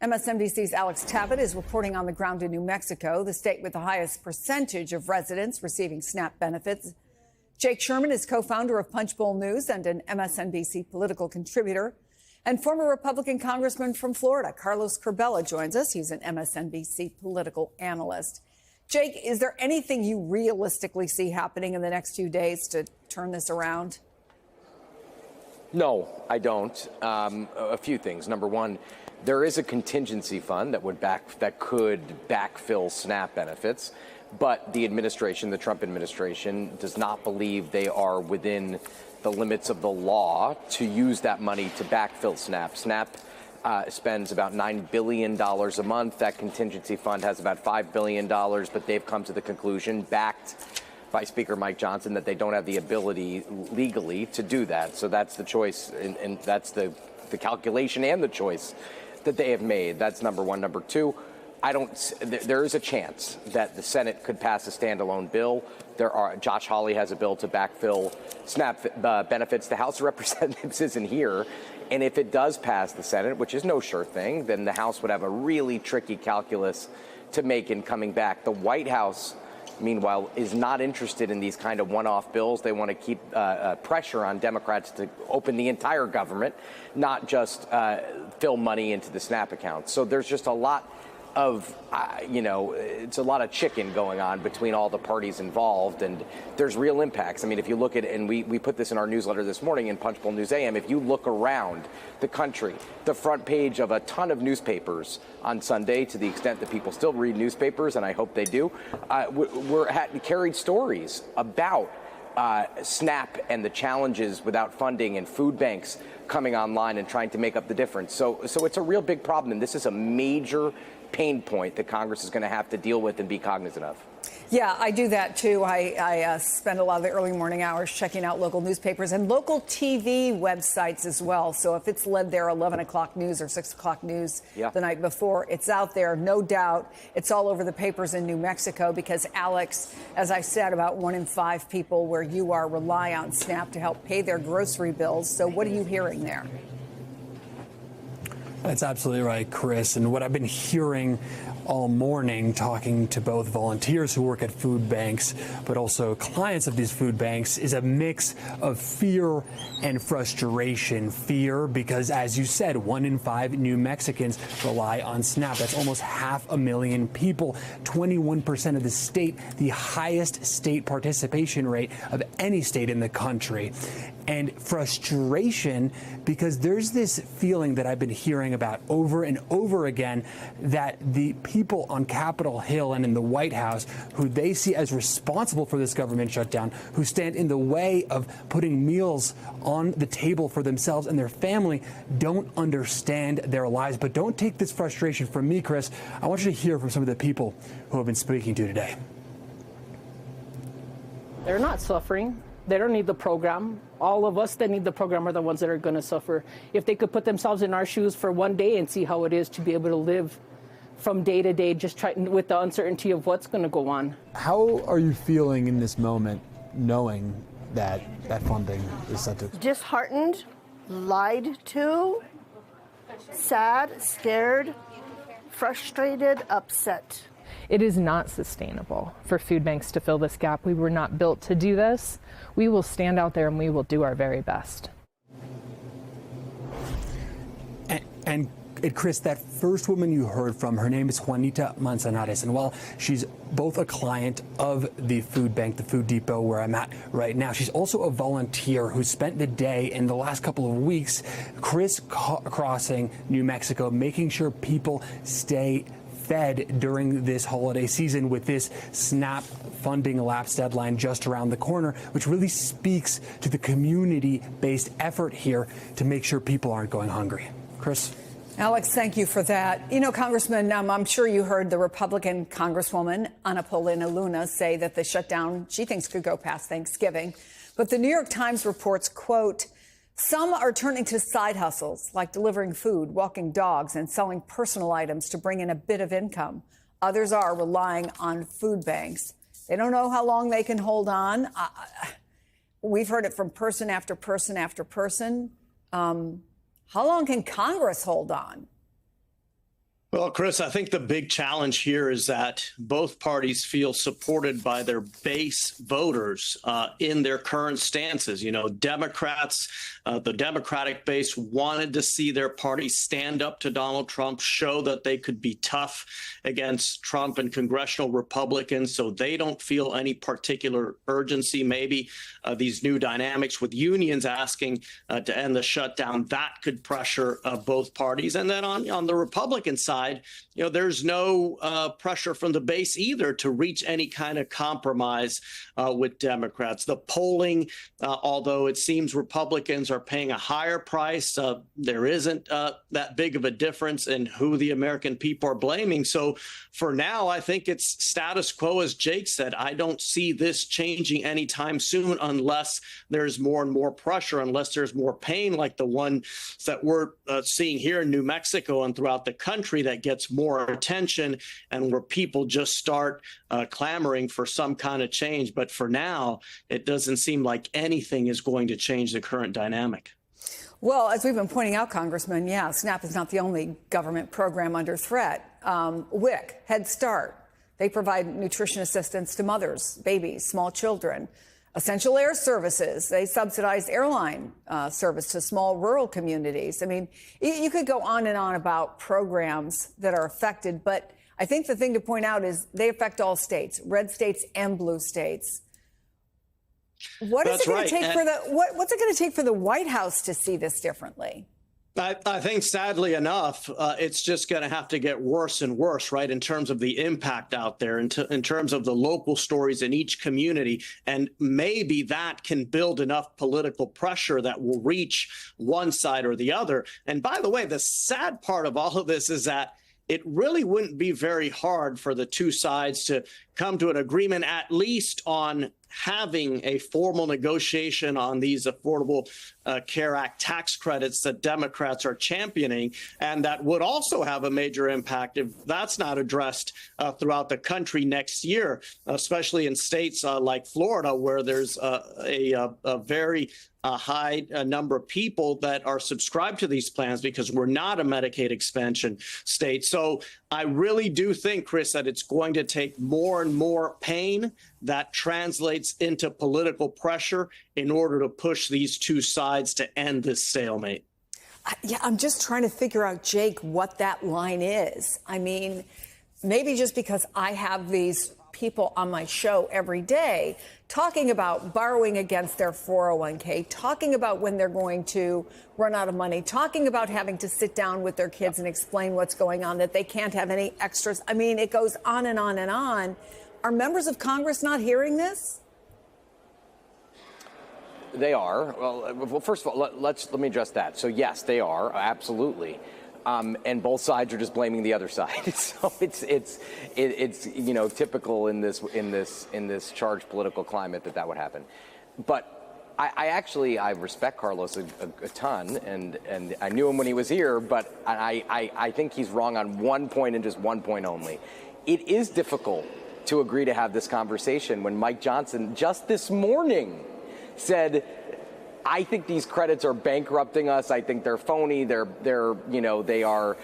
MSNBC's Alex Tabbitt is reporting on the ground in New Mexico, the state with the highest percentage of residents receiving SNAP benefits. Jake Sherman is co-founder of Punchbowl News and an MSNBC political contributor. And former Republican Congressman from Florida, Carlos Curbelo, joins us. He's an MSNBC political analyst. Jake, is there anything you realistically see happening in the next few days to turn this around? No, I don't. A few things. Number one, there is a contingency fund that could backfill SNAP benefits, but the administration, the Trump administration, does not believe they are within the limits of the law to use that money to backfill SNAP. SNAP spends about $9 billion a month. That contingency fund has about $5 billion, but they've come to the conclusion, backed by Speaker Mike Johnson, that they don't have the ability legally to do that. So that's the choice, and that's the calculation and the choice that they have made. That's number one. Number two, there is a chance that the Senate could pass a standalone bill. Josh Hawley has a bill to backfill SNAP benefits. The House of Representatives isn't here. And if it does pass the Senate, which is no sure thing, then the House would have a really tricky calculus to make in coming back. The White House, meanwhile, is not interested in these kind of one-off bills. They want to keep pressure on Democrats to open the entire government, not just fill money into the SNAP account. So there's just a lot of, it's a lot of chicken going on between all the parties involved, and there's real impacts. I mean, if you look at, and we put this in our newsletter this morning in Punchbowl News AM, if you look around the country, the front page of a ton of newspapers on Sunday, to the extent that people still read newspapers, and I hope they do, carried stories about SNAP and the challenges without funding and food banks coming online and trying to make up the difference. So it's a real big problem, and this is a major pain point that Congress is going to have to deal with and be cognizant of. Yeah, I do that, too. I spend a lot of the early morning hours checking out local newspapers and local TV websites as well. So if it's led their 11 o'clock news or 6 o'clock news the night before, it's out there, no doubt. It's all over the papers in New Mexico because, Alex, as I said, about 1 in 5 people where you are rely on SNAP to help pay their grocery bills. So what are you hearing there? That's absolutely right, Chris. And what I've been hearing all morning, talking to both volunteers who work at food banks, but also clients of these food banks, is a mix of fear and frustration. Fear because, as you said, 1 in 5 New Mexicans rely on SNAP. That's almost 500,000 people, 21% of the state, the highest state participation rate of any state in the country. And frustration because there's this feeling that I've been hearing about over and over again that the people on Capitol Hill and in the White House, who they see as responsible for this government shutdown, who stand in the way of putting meals on the table for themselves and their family, don't understand their lives. But don't take this frustration from me, Chris. I want you to hear from some of the people who have been speaking to you today. They're not suffering. They don't need the program. All of us that need the program are the ones that are going to suffer. If they could put themselves in our shoes for one day and see how it is to be able to live from day to day, just with the uncertainty of what's going to go on. How are you feeling in this moment, knowing that that funding is set to? Disheartened, lied to, sad, scared, frustrated, upset. It is not sustainable for food banks to fill this gap. We were not built to do this. We will stand out there and we will do our very best. And Chris, that first woman you heard from, her name is Juanita Manzanares. And while she's both a client of the food bank, the Food Depot, where I'm at right now, she's also a volunteer who spent the day in the last couple of weeks crisscrossing New Mexico, making sure people stay fed during this holiday season with this SNAP funding lapse deadline just around the corner, which really speaks to the community-based effort here to make sure people aren't going hungry. Chris? Alex, thank you for that. You know, Congressman, I'm sure you heard the Republican Congresswoman, Ana Paulina Luna, say that the shutdown she thinks could go past Thanksgiving. But the New York Times reports, quote, some are turning to side hustles like delivering food, walking dogs, and selling personal items to bring in a bit of income. Others are relying on food banks. They don't know how long they can hold on. We've heard it from person after person after person. How long can Congress hold on? Well, Chris, I think the big challenge here is that both parties feel supported by their base voters in their current stances. You know, Democrats, the Democratic base wanted to see their party stand up to Donald Trump, show that they could be tough against Trump and congressional Republicans, so they don't feel any particular urgency. Maybe these new dynamics with unions asking to end the shutdown, that could pressure both parties. And then on the Republican side, you know, there's no pressure from the base either to reach any kind of compromise with Democrats. The polling, although it seems Republicans are paying a higher price, there isn't that big of a difference in who the American people are blaming. So for now, I think it's status quo, as Jake said. I don't see this changing anytime soon unless there's more and more pressure, unless there's more pain like the one that we're seeing here in New Mexico and throughout the country that gets more attention and where people just start clamoring for some kind of change. But for now, it doesn't seem like anything is going to change the current dynamic. Well, as we've been pointing out, Congressman, yeah, SNAP is not the only government program under threat. WIC, Head Start, they provide nutrition assistance to mothers, babies, small children. Essential Air Services, they subsidize airline service to small rural communities. I mean, you could go on and on about programs that are affected, but I think the thing to point out is they affect all states, red states and blue states. What is it going to take for what's it going to take for the White House to see this differently? I think, sadly enough, it's just going to have to get worse and worse, right, in terms of the impact out there, in terms of the local stories in each community. And maybe that can build enough political pressure that will reach one side or the other. And by the way, the sad part of all of this is that it really wouldn't be very hard for the two sides to come to an agreement, at least on having a formal negotiation on these Affordable Care Act tax credits that Democrats are championing. And that would also have a major impact if that's not addressed throughout the country next year, especially in states like Florida, where there's a very high number of people that are subscribed to these plans because we're not a Medicaid expansion state. So I really do think, Chris, that it's going to take more and more pain that translates into political pressure in order to push these two sides to end this stalemate. Yeah, I'm just trying to figure out, Jake, what that line is. I mean, maybe just because I have these people on my show every day talking about borrowing against their 401k, talking about when they're going to run out of money, talking about having to sit down with their kids and explain what's going on, that they can't have any extras. I mean, it goes on and on and on. Are members of Congress not hearing this? They are. Well, first of all, let me address that. So yes, they are, absolutely. And both sides are just blaming the other side. So it's you know, typical in this charged political climate that would happen. But I respect Carlos a ton, and I knew him when he was here. But I think he's wrong on one point and just one point only. It is difficult to agree to have this conversation when Mike Johnson just this morning said, I think these credits are bankrupting us. I think they're phony. They're you know, they are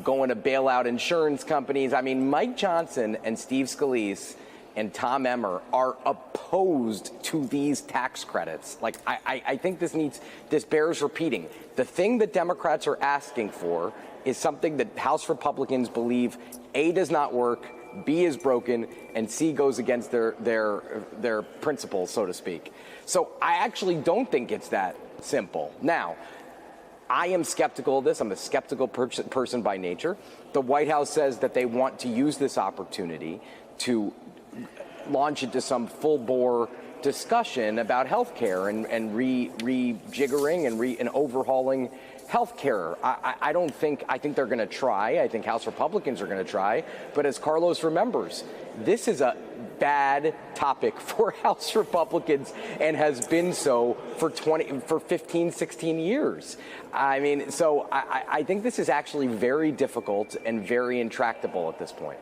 going to bail out insurance companies. I mean, Mike Johnson and Steve Scalise and Tom Emmer are opposed to these tax credits. Like, I think this bears repeating. The thing that Democrats are asking for is something that House Republicans believe A, does not work, B, is broken, and C, goes against their principles, so to speak. So I actually don't think it's that simple. Now, I am skeptical of this. I'm a skeptical person by nature. The White House says that they want to use this opportunity to launch into some full-bore discussion about health care and rejiggering and overhauling health care. I think they're going to try. I think House Republicans are going to try. But as Carlos remembers, this is a bad topic for House Republicans and has been so for 15, 16 years. I mean, so I think this is actually very difficult and very intractable at this point.